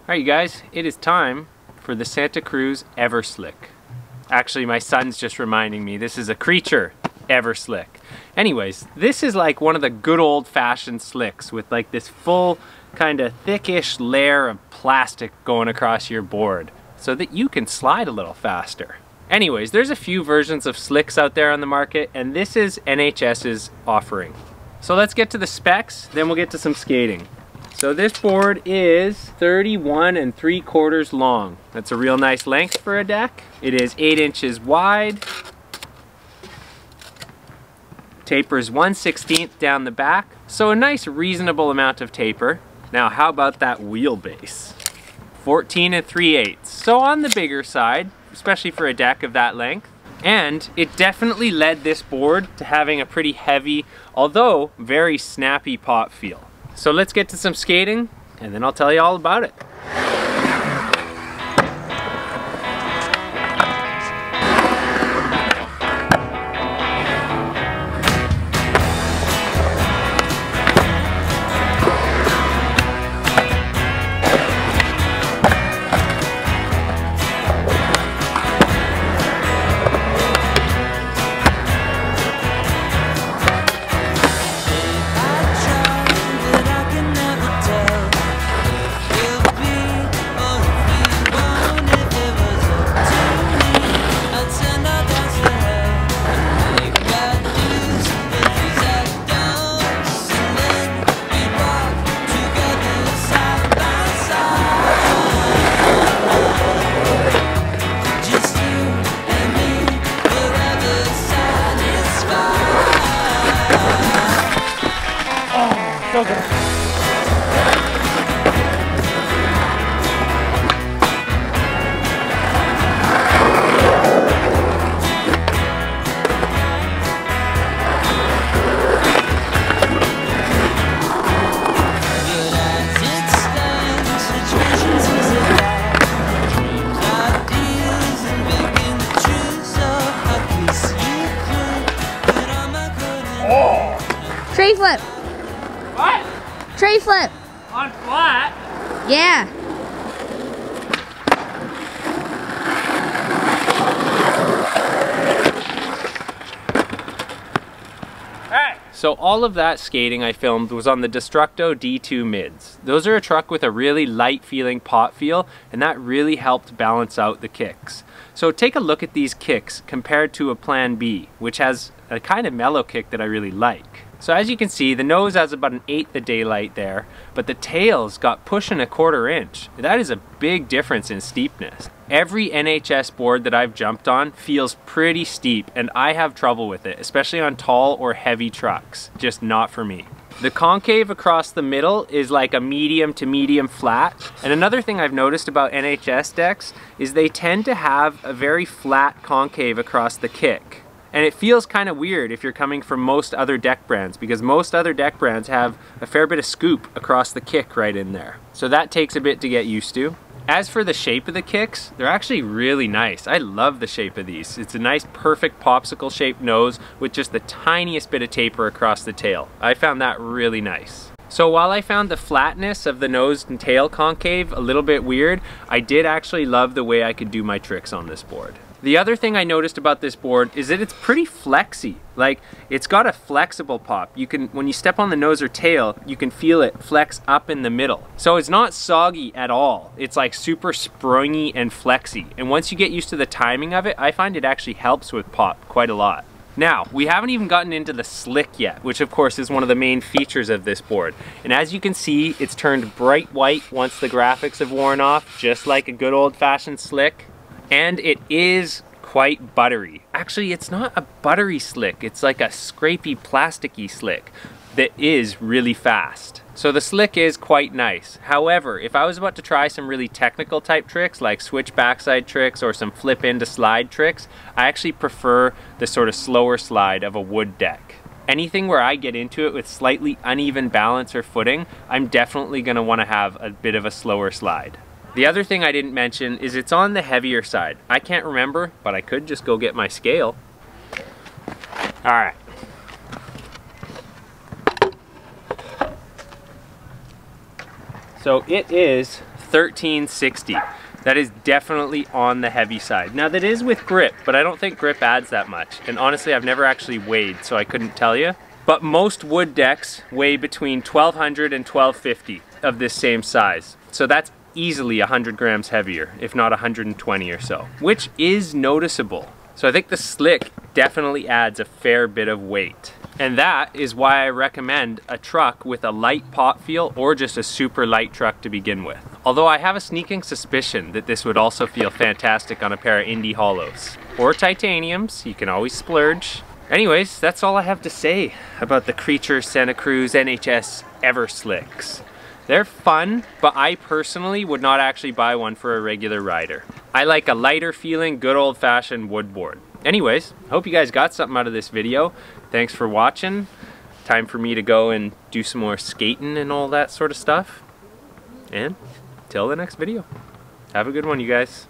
Alright you guys, it is time for the Santa Cruz Ever-Slick. Actually, my son's just reminding me, this is a creature Ever-Slick. Anyways, this is like one of the good old-fashioned slicks with like this full kind of thickish layer of plastic going across your board so that you can slide a little faster. Anyways, there's a few versions of slicks out there on the market, and this is NHS's offering. So let's get to the specs, then we'll get to some skating. So this board is 31 3/4 long. That's a real nice length for a deck. It is 8 inches wide. Tapers 1/16 down the back. So a nice reasonable amount of taper. Now how about that wheelbase? 14 3/8. So on the bigger side, especially for a deck of that length. And it definitely led this board to having a pretty heavy, although very snappy pop feel. So let's get to some skating, and then I'll tell you all about it. Tray flip. What? Tray flip. On flat? Yeah. Alright. So all of that skating I filmed was on the Destructo D2 mids. Those are a truck with a really light feeling pop feel, and that really helped balance out the kicks. So take a look at these kicks compared to a Plan B, which has a kind of mellow kick that I really like. So as you can see, the nose has about 1/8 of daylight there, but the tail's got pushing 1/4 inch. That is a big difference in steepness. Every NHS board that I've jumped on feels pretty steep, and I have trouble with it, especially on tall or heavy trucks. Just not for me. The concave across the middle is like a medium to medium flat. And another thing I've noticed about NHS decks is they tend to have a very flat concave across the kick. And it feels kind of weird if you're coming from most other deck brands, because most other deck brands have a fair bit of scoop across the kick right in there. So that takes a bit to get used to. As for the shape of the kicks, they're actually really nice. I love the shape of these. It's a nice perfect popsicle shaped nose with just the tiniest bit of taper across the tail. I found that really nice. So while I found the flatness of the nose and tail concave a little bit weird, I did actually love the way I could do my tricks on this board. The other thing I noticed about this board is that it's pretty flexy. Like, it's got a flexible pop. You can, when you step on the nose or tail, you can feel it flex up in the middle. So it's not soggy at all. It's like super springy and flexy. And once you get used to the timing of it, I find it actually helps with pop quite a lot. Now, we haven't even gotten into the slick yet, which of course is one of the main features of this board. And as you can see, it's turned bright white once the graphics have worn off, just like a good old-fashioned slick. And it is quite buttery. Actually, it's not a buttery slick, it's like a scrapey, plasticky slick that is really fast. So the slick is quite nice. However, if I was about to try some really technical type tricks like switch backside tricks or some flip into slide tricks, I actually prefer the sort of slower slide of a wood deck. Anything where I get into it with slightly uneven balance or footing, I'm definitely gonna wanna have a bit of a slower slide. The other thing I didn't mention is it's on the heavier side. I can't remember, but I could just go get my scale. All right. So it is 1360. That is definitely on the heavy side. Now that is with grip, but I don't think grip adds that much. And honestly, I've never actually weighed, so I couldn't tell you. But most wood decks weigh between 1200 and 1250 of this same size. So that's easily 100 grams heavier, if not 120 or so, which is noticeable. So I think the slick definitely adds a fair bit of weight. And that is why I recommend a truck with a light pot feel or just a super light truck to begin with. Although I have a sneaking suspicion that this would also feel fantastic on a pair of Indy Hollows. Or titaniums, you can always splurge. Anyways, that's all I have to say about the Creature Santa Cruz NHS Ever Slicks. They're fun, but I personally would not actually buy one for a regular rider. I like a lighter feeling, good old-fashioned wood board. Anyways, hope you guys got something out of this video. Thanks for watching. Time for me to go and do some more skating and all that sort of stuff. And till the next video. Have a good one, you guys.